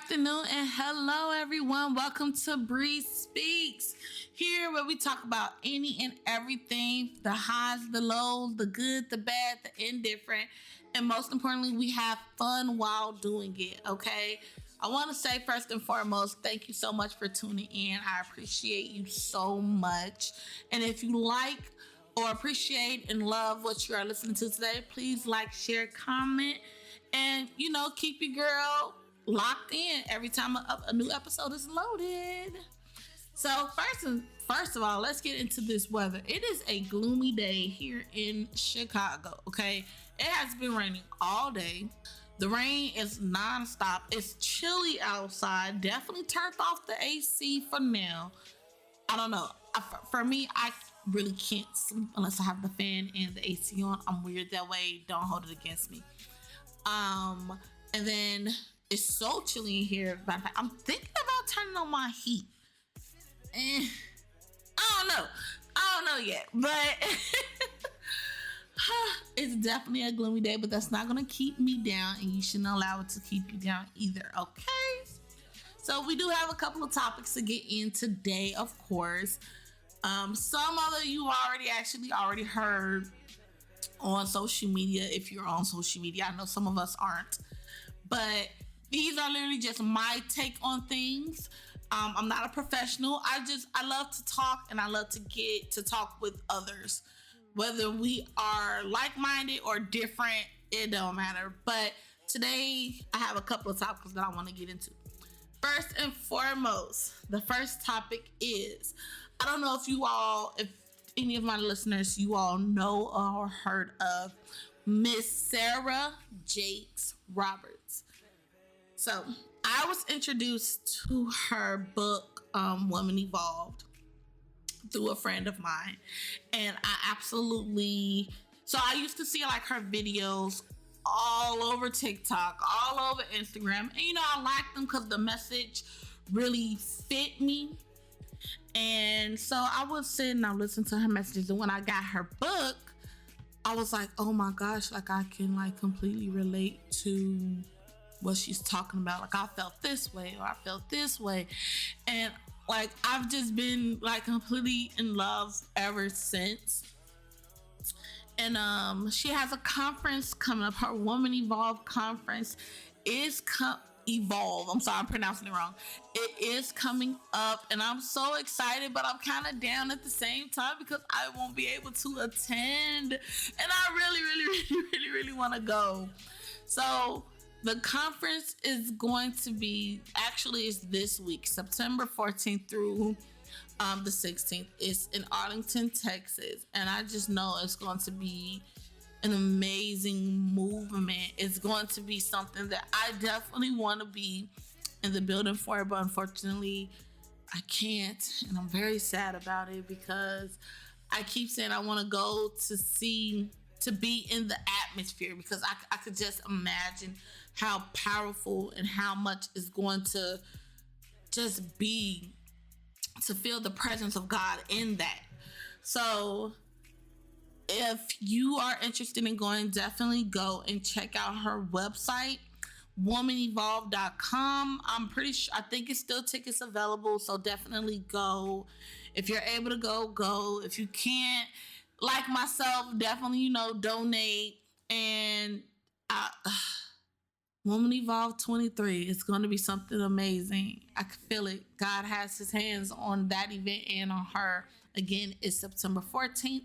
afternoon, and hello, everyone. Welcome to Bree Speaks, here where we talk about any and everything, the highs, the lows, the good, the bad, the indifferent, and most importantly, we have fun while doing it, okay? I want to say first and foremost, thank you so much for tuning in. I appreciate you so much. And if you like or appreciate and love what you are listening to today, please like, share, comment, and keep your girl locked in every time a new episode is loaded. So first of all, let's get into this weather. It is a gloomy day here in Chicago. Okay, it has been raining all day. The rain is nonstop. It's chilly outside. Definitely turned off the AC for now. I don't know. For me, I really can't sleep unless I have the fan and the AC on. I'm weird that way. Don't hold it against me. And then it's so chilly in here. I'm thinking about turning on my heat. I don't know yet, but it's definitely a gloomy day, but that's not going to keep me down, and you shouldn't allow it to keep you down either, okay? So we do have a couple of topics to get in today, of course. Some of you already heard on social media, if you're on social media. I know some of us aren't, but these are literally just my take on things. I'm not a professional. I love to talk, and I love to get to talk with others, whether we are like-minded or different, it don't matter. But today I have a couple of topics that I want to get into. First and foremost, the first topic is, I don't know if any of my listeners, you all know or heard of Miss Sarah Jakes Roberts. So I was introduced to her book, Woman Evolved, through a friend of mine. And I used to see like her videos all over TikTok, all over Instagram. And I liked them because the message really fit me. And so I was sitting, I listened to her messages, and when I got her book, I was like, oh my gosh, like I can like completely relate to what she's talking about. Like I felt this way, or I felt this way. And like I've just been like completely in love ever since. And she has a conference coming up. Her Woman Evolve conference is Evolve. I'm sorry, I'm pronouncing it wrong. It is coming up, and I'm so excited, but I'm kind of down at the same time because I won't be able to attend, and I really want to go. So the conference is going to be, actually it's this week, September 14th through the 16th. It's in Arlington, Texas, and I just know it's going to be an amazing movement. It's going to be something that I definitely want to be in the building for, but unfortunately I can't, and I'm very sad about it because I keep saying I want to go to be in the atmosphere, because I could just imagine how powerful and how much is going to just be, to feel the presence of God in that. So if you are interested in going, definitely go and check out her website, womanevolve.com. I'm pretty sure, I think it's still tickets available, so definitely go. If you're able to go. If you can't, like myself, definitely, donate. And Woman Evolve 23, it's going to be something amazing. I can feel it. God has his hands on that event and on her. Again, it's September 14th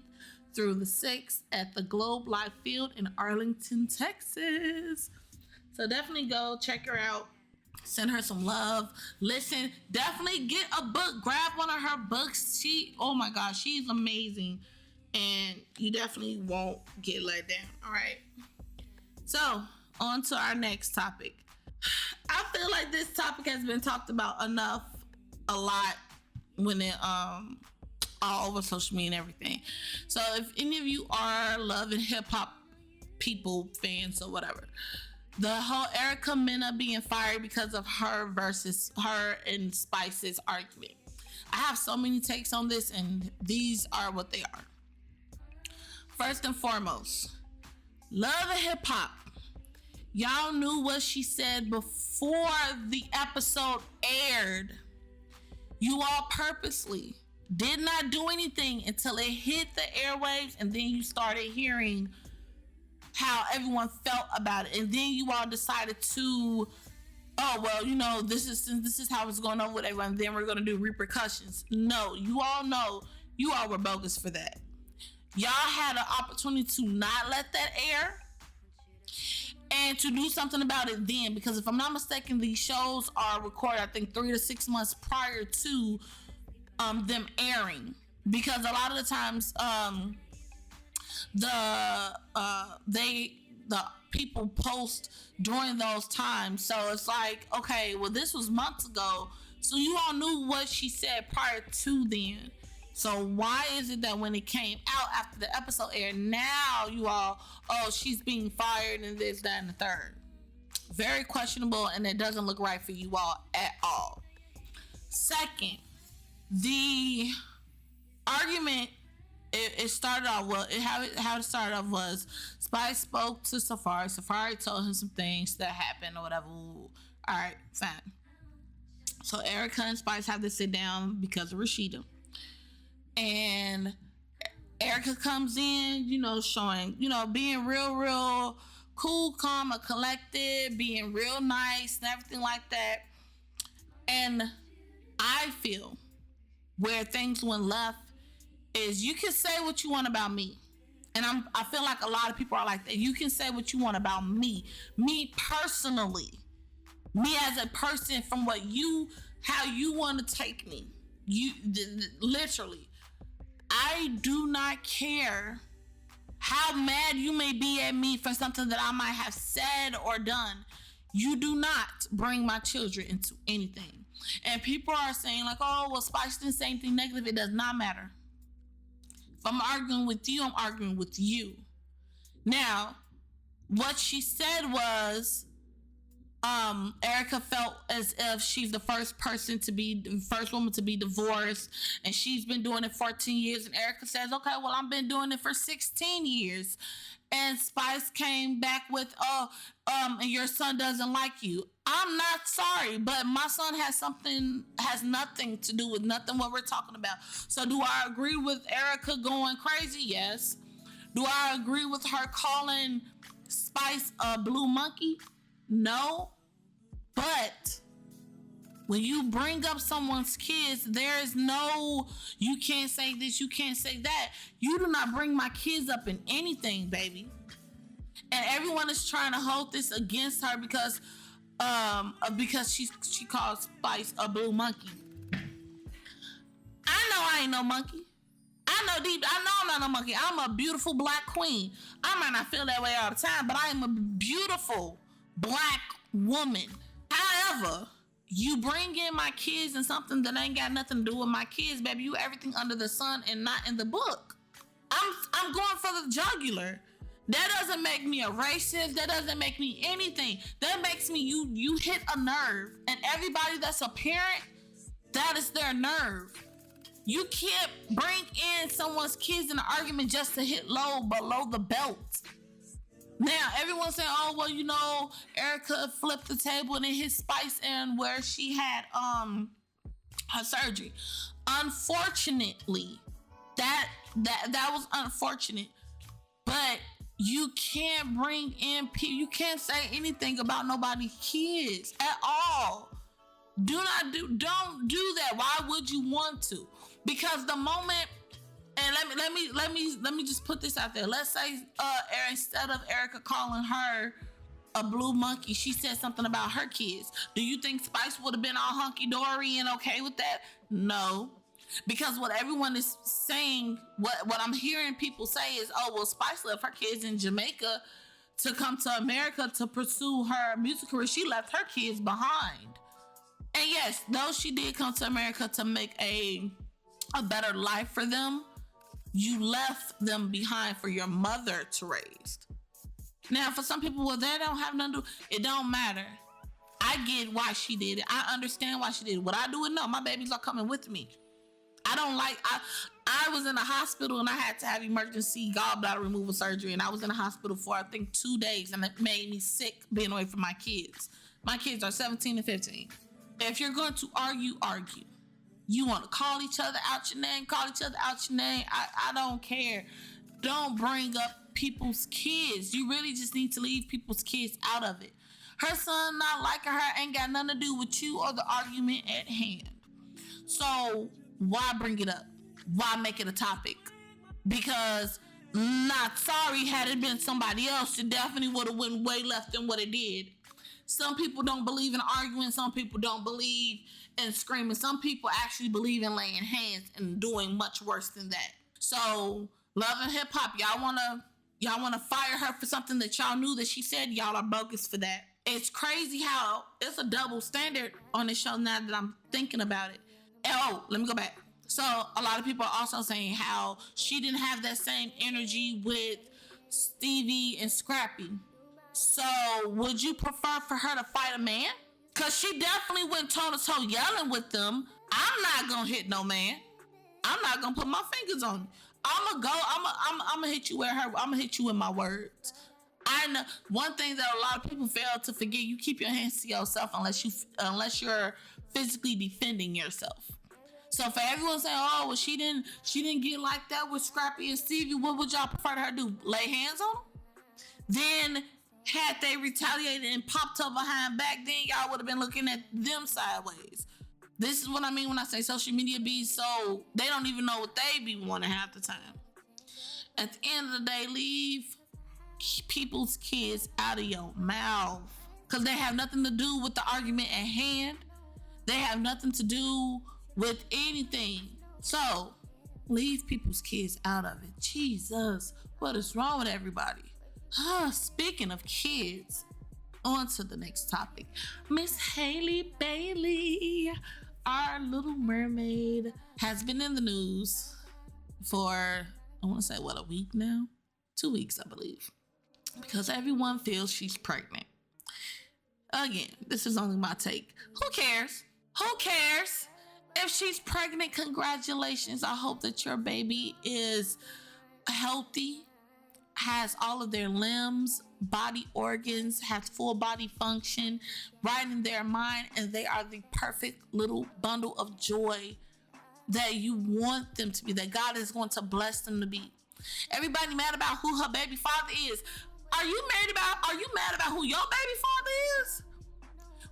through the 6th at the Globe Life Field in Arlington, Texas. So definitely go check her out. Send her some love. Listen, definitely get a book. Grab one of her books. Oh my gosh, she's amazing. And you definitely won't get let down. All right. So on to our next topic. I feel like this topic has been talked about a lot when it all over social media and everything. So if any of you are love and hip hop people, fans or whatever, the whole Erica Mena being fired because of her versus her and Spice's argument. I have so many takes on this, and these are what they are. First and foremost, love and hip hop. Y'all knew what she said before the episode aired. You all purposely did not do anything until it hit the airwaves, and then you started hearing how everyone felt about it, and then you all decided to, oh well, this is how it's going on with everyone. Then we're going to do repercussions. No, you all know you all were bogus for that. Y'all had an opportunity to not let that air and to do something about it then, because if I'm not mistaken, these shows are recorded, I think 3 to 6 months prior to them airing, because a lot of the times the people post during those times. So it's like, okay, well, this was months ago, so you all knew what she said prior to then. So why is it that when it came out after the episode aired, now you all, oh, she's being fired and this, that, and the third? Very questionable, and it doesn't look right for you all at all. Second, the argument, it started off, well, how it started off was Spice spoke to Safari. Safari told him some things that happened or whatever. Ooh. All right, fine. So Erica and Spice have to sit down because of Rashida. And Erica comes in, showing, being real cool, calm, and collected, being real nice and everything like that. And I feel where things went left is, you can say what you want about me. And I feel like a lot of people are like that. You can say what you want about me. Me personally. Me as a person, from how you want to take me. Literally. I do not care how mad you may be at me for something that I might have said or done. You do not bring my children into anything. And people are saying like, oh, well, Spice didn't say anything negative. It does not matter. If I'm arguing with you, I'm arguing with you. Now, what she said was, Erica felt as if she's the first woman to be divorced, and she's been doing it 14 years. And Erica says, okay, well, I've been doing it for 16 years. And Spice came back with, and your son doesn't like you. I'm not sorry, but my son has nothing to do with what we're talking about. So do I agree with Erica going crazy? Yes. Do I agree with her calling Spice a blue monkey? No. But when you bring up someone's kids, there is no, you can't say this, you can't say that. You do not bring my kids up in anything, baby. And everyone is trying to hold this against her because she calls Spice a blue monkey. I know I ain't no monkey. I know I'm not no monkey. I'm a beautiful black queen. I might not feel that way all the time, but I am a beautiful black woman. However, you bring in my kids and something that ain't got nothing to do with my kids, baby. You everything under the sun and not in the book. I'm going for the jugular. That doesn't make me a racist. That doesn't make me anything. That makes me you hit a nerve. And everybody that's a parent, that is their nerve. You can't bring in someone's kids in an argument just to hit low below the belt. Now, everyone's saying, oh, well, Erica flipped the table and it hit Spice in where she had her surgery. Unfortunately, that was unfortunate. But you can't bring in people. You can't say anything about nobody's kids at all. Don't do that. Why would you want to? Because the moment, and let me just put this out there. Let's say instead of Erica calling her a blue monkey, she said something about her kids. Do you think Spice would have been all hunky-dory and okay with that? No. Because what everyone is saying, what I'm hearing people say is, oh, well, Spice left her kids in Jamaica to come to America to pursue her music career. She left her kids behind. And yes, though she did come to America to make a better life for them, you left them behind for your mother to raise. Now, for some people, well, that don't have nothing to do. It don't matter. I get why she did it. I understand why she did it. Would I do it? No, my babies are coming with me. I was in the hospital and I had to have emergency gallbladder removal surgery, and I was in the hospital for I think 2 days, and it made me sick being away from my kids. My kids are 17 and 15. If you're going to argue, argue. You want to call each other out your name, call each other out your name. I don't care. Don't bring up people's kids. You really just need to leave people's kids out of it. Her son not liking her ain't got nothing to do with you or the argument at hand. So why bring it up? Why make it a topic? Because not sorry, had it been somebody else, it definitely would have went way left than what it did. Some people don't believe in arguing. Some people don't believe in screaming. Some people actually believe in laying hands and doing much worse than that. So Love and Hip Hop, y'all wanna fire her for something that y'all knew that she said. Y'all are bogus for that. It's crazy how it's a double standard on this show now that I'm thinking about it. Oh, let me go back. So a lot of people are also saying how she didn't have that same energy with Stevie and Scrappy. So would you prefer for her to fight a man? Because she definitely went toe-to-toe yelling with them. I'm not going to hit no man. I'm not going to put my fingers on you. I'm going to hit you with her. I'm going to hit you with my words. I know one thing that a lot of people fail to forget, you keep your hands to yourself unless you're physically defending yourself. So for everyone saying, oh, well, she didn't get like that with Scrappy and Stevie, what would y'all prefer her to do? Lay hands on them? Then had they retaliated and popped up behind back, then y'all would have been looking at them sideways. This is what I mean when I say social media be so, they don't even know what they be wanting half the time. At the end of the day, leave people's kids out of your mouth. Because they have nothing to do with the argument at hand. They have nothing to do with anything. So, leave people's kids out of it. Jesus, what is wrong with everybody? Speaking of kids, on to the next topic. Miss Hailey Bailey, our Little Mermaid, has been in the news for, I want to say, a week now? 2 weeks, I believe. Because everyone feels she's pregnant. Again, this is only my take. Who cares? Who cares? If she's pregnant, congratulations. I hope that your baby is healthy, has all of their limbs, body organs, has full body function, right in their mind, and they are the perfect little bundle of joy that you want them to be, that God is going to bless them to be. Everybody mad about who her baby father is. Are you mad about who your baby father is?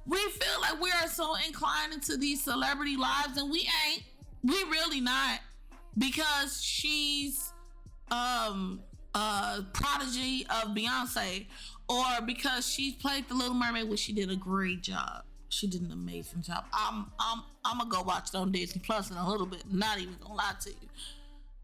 We feel like we are so inclined into these celebrity lives, and we ain't. We really not. Because she's prodigy of Beyonce, or because she played the Little Mermaid, which she did a great job. She did an amazing job. I'm gonna go watch it on Disney Plus in a little bit. Not even gonna lie to you.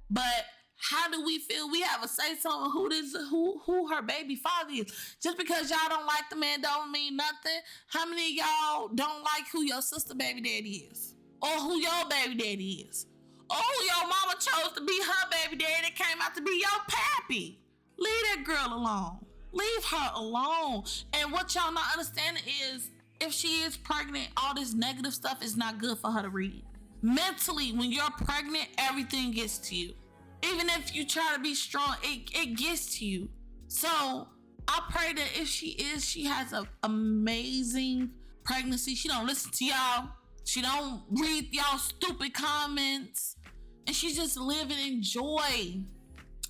But how do we feel? We have a say so on who her baby father is. Just because y'all don't like the man don't mean nothing. How many of y'all don't like who your sister baby daddy is? Or who your baby daddy is? Or who your mama chose to be her baby daddy that came out to be your pappy? Leave that girl alone. Leave her alone. And what y'all not understanding is, if she is pregnant, all this negative stuff is not good for her to read. Mentally, when you're pregnant, everything gets to you. Even if you try to be strong, it gets to you. So I pray that if she has an amazing pregnancy. She don't listen to y'all. She don't read y'all stupid comments. And she's just living in joy.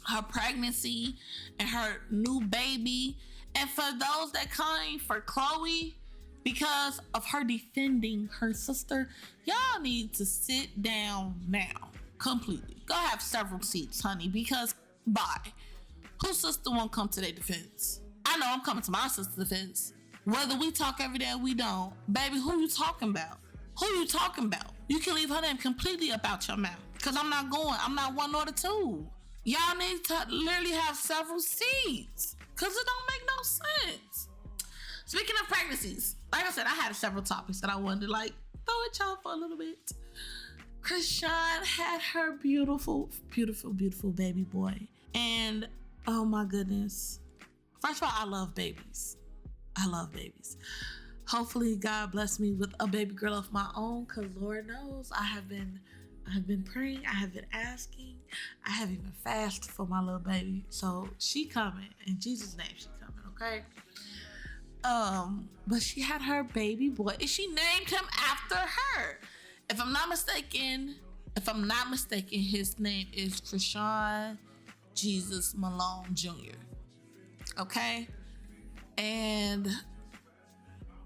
Her pregnancy and her new baby. And for those that coming for Chloe because of her defending her sister, y'all need to sit down now. Completely. Go have several seats, honey, because bye. Whose sister won't come to their defense? I know I'm coming to my sister's defense. Whether we talk every day or we don't, baby, who you talking about? Who you talking about? You can leave her name completely up out your mouth. Because I'm not one or the two. Y'all need to literally have several seats. Because it don't make no sense. Speaking of pregnancies, like I said, I had several topics that I wanted to throw at y'all for a little bit. Krishan had her beautiful, beautiful, beautiful baby boy. And oh my goodness. First of all, I love babies. Hopefully God bless me with a baby girl of my own, because Lord knows I have been I've been praying. I have been asking. I have even fasted for my little baby. So she coming. In Jesus' name, she coming, okay? But she had her baby boy, and she named him after her. If I'm not mistaken, his name is Krishan Jesus Malone Jr. Okay? And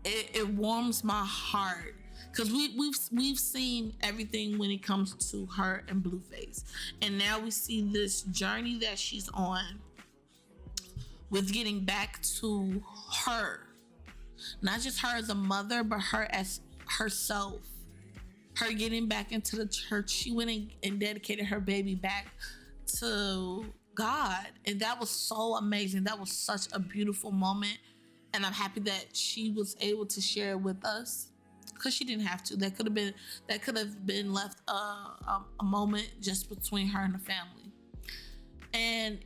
it warms my heart because we've seen everything when it comes to her and Blueface, and now we see this journey that she's on with getting back to her, not just her as a mother, but her as herself. Her getting back into the church. She went and dedicated her baby back to God, and that was so amazing. That was such a beautiful moment. And I'm happy that she was able to share it with us, because she didn't have to. That could have been left a moment just between her and the family. And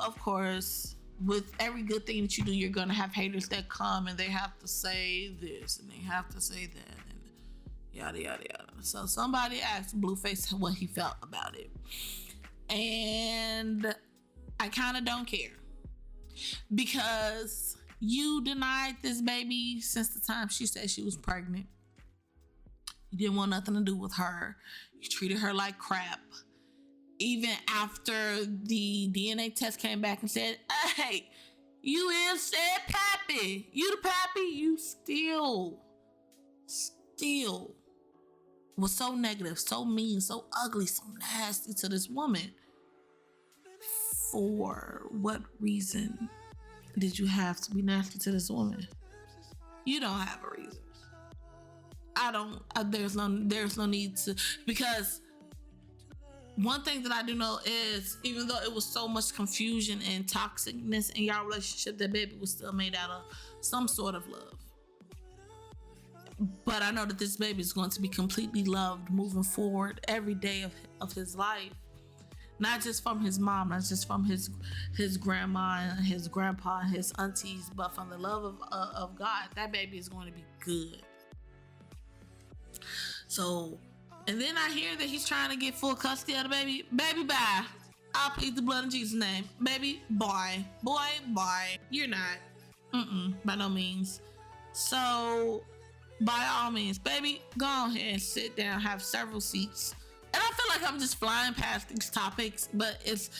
of course, with every good thing that you do, you're gonna have haters that come and they have to say this and they have to say that and yada yada yada. So somebody asked Blueface what he felt about it, and I kind of don't care, because you denied this baby since the time she said she was pregnant. You didn't want nothing to do with her. You treated her like crap. Even after the DNA test came back and said, hey, you is said pappy. You the pappy. You still was so negative, so mean, so ugly, so nasty to this woman. For what reason did you have to be nasty to this woman? You don't have a reason. There's no need to, because one thing that I do know is, even though it was so much confusion and toxicness in y'all relationship, that baby was still made out of some sort of love. But I know that this baby is going to be completely loved moving forward every day of his life. Not just from his mom, not just from his grandma and his grandpa and his aunties, but from the love of God. That baby is going to be good. So, and then I hear that he's trying to get full custody of the baby. Baby, bye. I'll plead the blood in Jesus' name. Baby, bye. Boy, bye. You're not. By no means. So, by all means, baby, go ahead and sit down, have several seats. And I feel like I'm just flying past these topics, but it's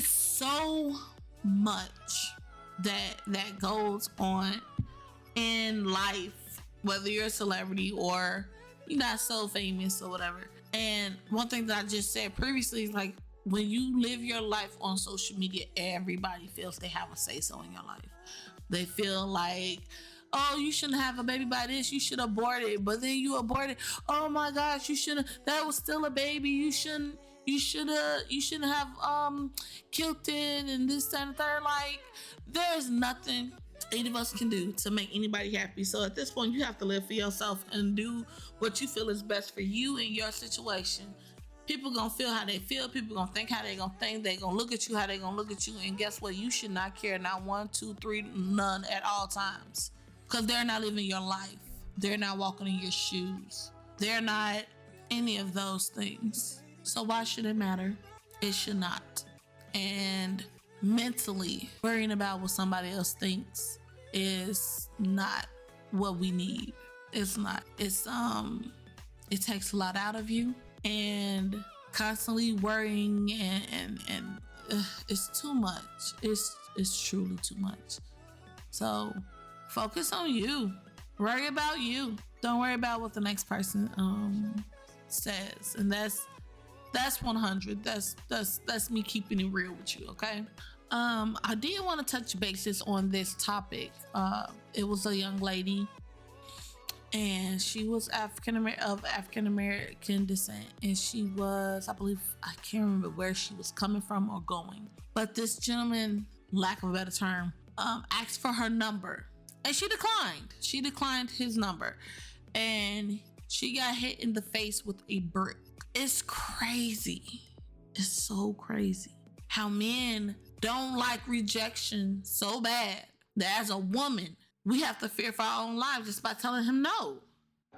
so much that goes on in life, whether you're a celebrity or you're not so famous or whatever. And one thing that I just said previously is, like, when you live your life on social media, everybody feels they have a say-so in your life. They feel like, oh, you shouldn't have a baby by this, you should abort it, but then you abort it. Oh my gosh, you shouldn't, that was still a baby, you shouldn't have killed it, and this, that, and third. Like, there's nothing any of us can do to make anybody happy. So at this point, you have to live for yourself and do what you feel is best for you and your situation. People gonna feel how they feel. People gonna think how they gonna think. They gonna look at you how they gonna look at you. And guess what? You should not care. Not 1, 2, 3, none at all times. Because they're not living your life. They're not walking in your shoes. They're not any of those things. So why should it matter? It should not. And mentally worrying about what somebody else thinks is not what we need. It's not. It takes a lot out of you, and constantly worrying and it's too much. It's truly too much. So focus on you. Worry about you. Don't worry about what the next person says. And that's 100. That's me keeping it real with you, okay? I did want to touch bases on this topic. It was a young lady, and she was African American descent, and she was, I believe, I can't remember where she was coming from or going, but this gentleman, lack of a better term, asked for her number, and she declined his number, and she got hit in the face with a brick. It's crazy. It's so crazy how men don't like rejection so bad that as a woman, we have to fear for our own lives just by telling him no.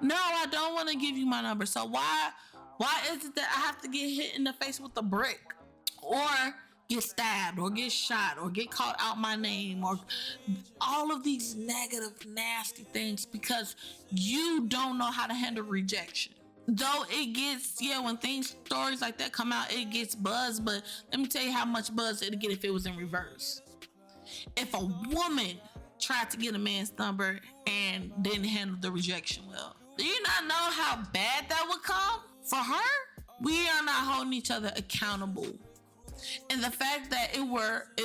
No, I don't want to give you my number. So why Why is it that I have to get hit in the face with a brick, or get stabbed, or get shot, or get called out my name, or all of these negative, nasty things because you don't know how to handle rejection? Though it gets, when stories like that come out, it gets buzz, but let me tell you how much buzz it'd get if it was in reverse. If a woman tried to get a man's number and didn't handle the rejection well, do you not know how bad that would come for her? We are not holding each other accountable. And the fact that it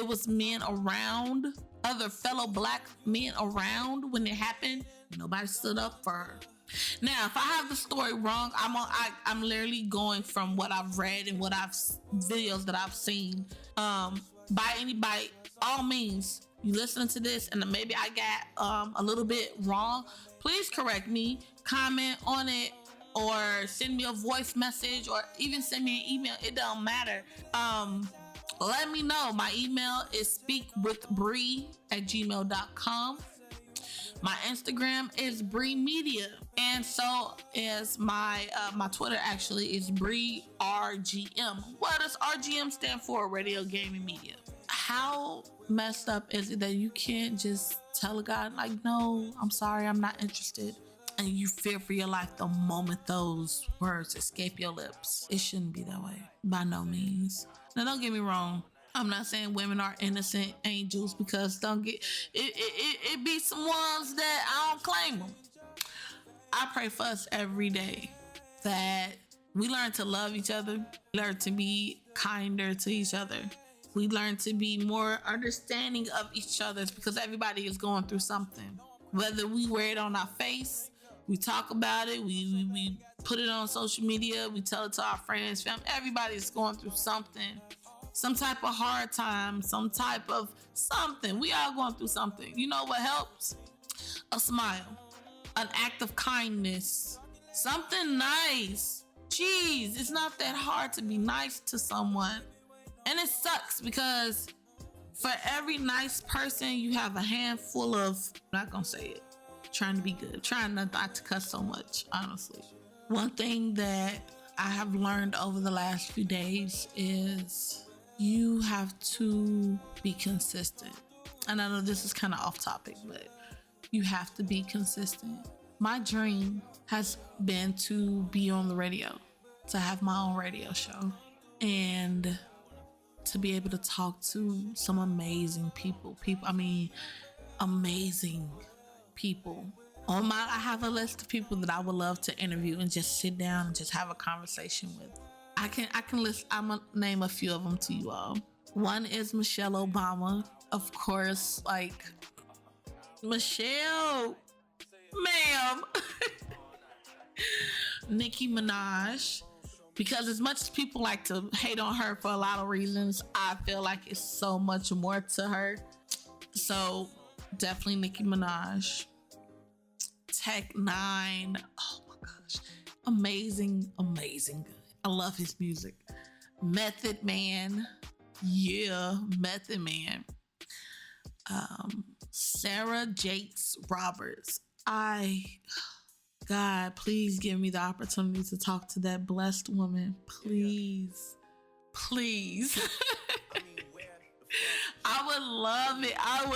was men around, other fellow black men around when it happened, nobody stood up for her. Now, if I have the story wrong, I'm literally going from what I've read and videos that I've seen. By all means, you listening to this and maybe I got a little bit wrong, please correct me, comment on it, or send me a voice message, or even send me an email. It don't matter. Let me know. My email is speakwithbree@gmail.com. My Instagram is Bree Media, and so is my Twitter. Actually, is Bree RGM. What does RGM stand for? Radio Gaming Media. How messed up is it that you can't just tell a guy like, no, I'm sorry, I'm not interested, and you fear for your life the moment those words escape your lips? It shouldn't be that way, by no means. Now, don't get me wrong. I'm not saying women are innocent angels, because it be some ones that I don't claim them. I pray for us every day that we learn to love each other, learn to be kinder to each other. We learn to be more understanding of each other, because everybody is going through something. Whether we wear it on our face, we talk about it, we put it on social media, we tell it to our friends, family. Everybody is going through something. Some type of hard time, some type of something. We all going through something. You know what helps? A smile, an act of kindness, something nice. Jeez, it's not that hard to be nice to someone. And it sucks because for every nice person, you have a handful of, I'm not gonna say it, trying to be good, trying not to cuss so much, honestly. One thing that I have learned over the last few days is you have to be consistent. And I know this is kind of off topic, but you have to be consistent. My dream has been to be on the radio, to have my own radio show, and to be able to talk to some amazing people. Amazing people. I have a list of people that I would love to interview and just sit down and just have a conversation with. I can list, I'm gonna name a few of them to you all. One is Michelle Obama. Of course, like, Michelle, ma'am. Nicki Minaj. Because as much as people like to hate on her for a lot of reasons, I feel like it's so much more to her. So definitely Nicki Minaj. Tech-9. Oh my gosh. Amazing good. I love his music. Method Man. Yeah, Method Man. Sarah Jakes Roberts. God, please give me the opportunity to talk to that blessed woman. Please. I would love it. I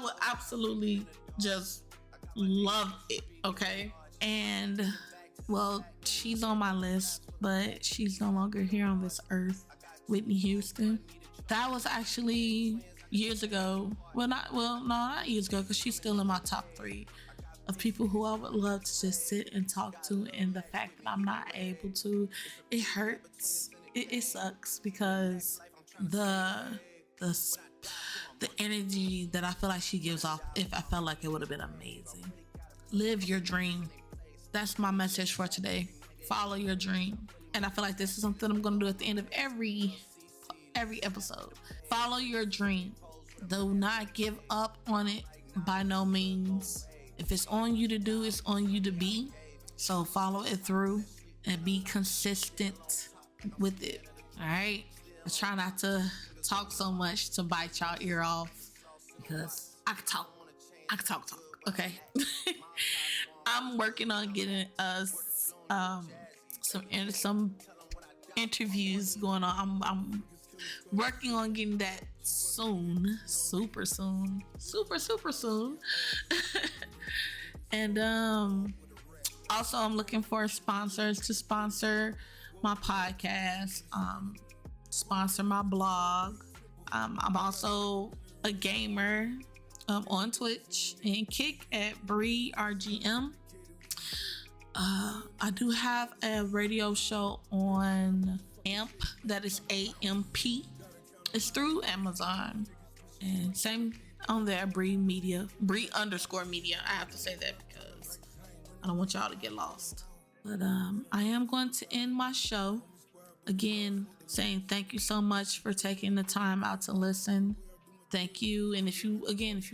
would absolutely just love it. Okay. And well, she's on my list, but she's no longer here on this earth. Whitney Houston. That was actually years ago. Not years ago, because she's still in my top 3 of people who I would love to just sit and talk to. And the fact that I'm not able to, it hurts. It sucks, because the energy that I feel like she gives off, if I felt like it would have been amazing. Live your dream. That's my message for today. Follow your dream. And I feel like this is something I'm going to do at the end of every episode. Follow your dream. Do not give up on it, by no means. If it's on you to do, it's on you to be. So follow it through and be consistent with it. All right. I try not to talk so much to bite y'all ear off, because I can talk. Okay. I'm working on getting us some interviews going on. I'm working on getting that soon, super soon, super soon. And also I'm looking for sponsors to sponsor my podcast, sponsor my blog. I'm also a gamer on Twitch and Kick at Bree RGM. I do have a radio show on AMP, that is AMP. It's through Amazon. And same on there, Bree Media, Bree _ Media. I have to say that because I don't want y'all to get lost. But I am going to end my show again saying thank you so much for taking the time out to listen. Thank you. And if you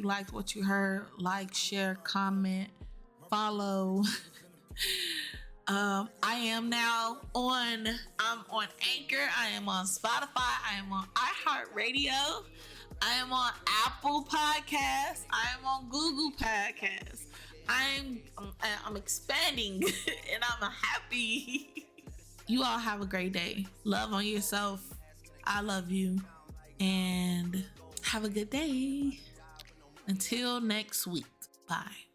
liked what you heard, like, share, comment, follow. I'm on Anchor, I am on Spotify, I am on iHeartRadio, I am on Apple Podcasts, I am on Google Podcasts. I'm expanding and I'm happy. You all have a great day. Love on yourself. I love you. And have a good day. Until next week. Bye.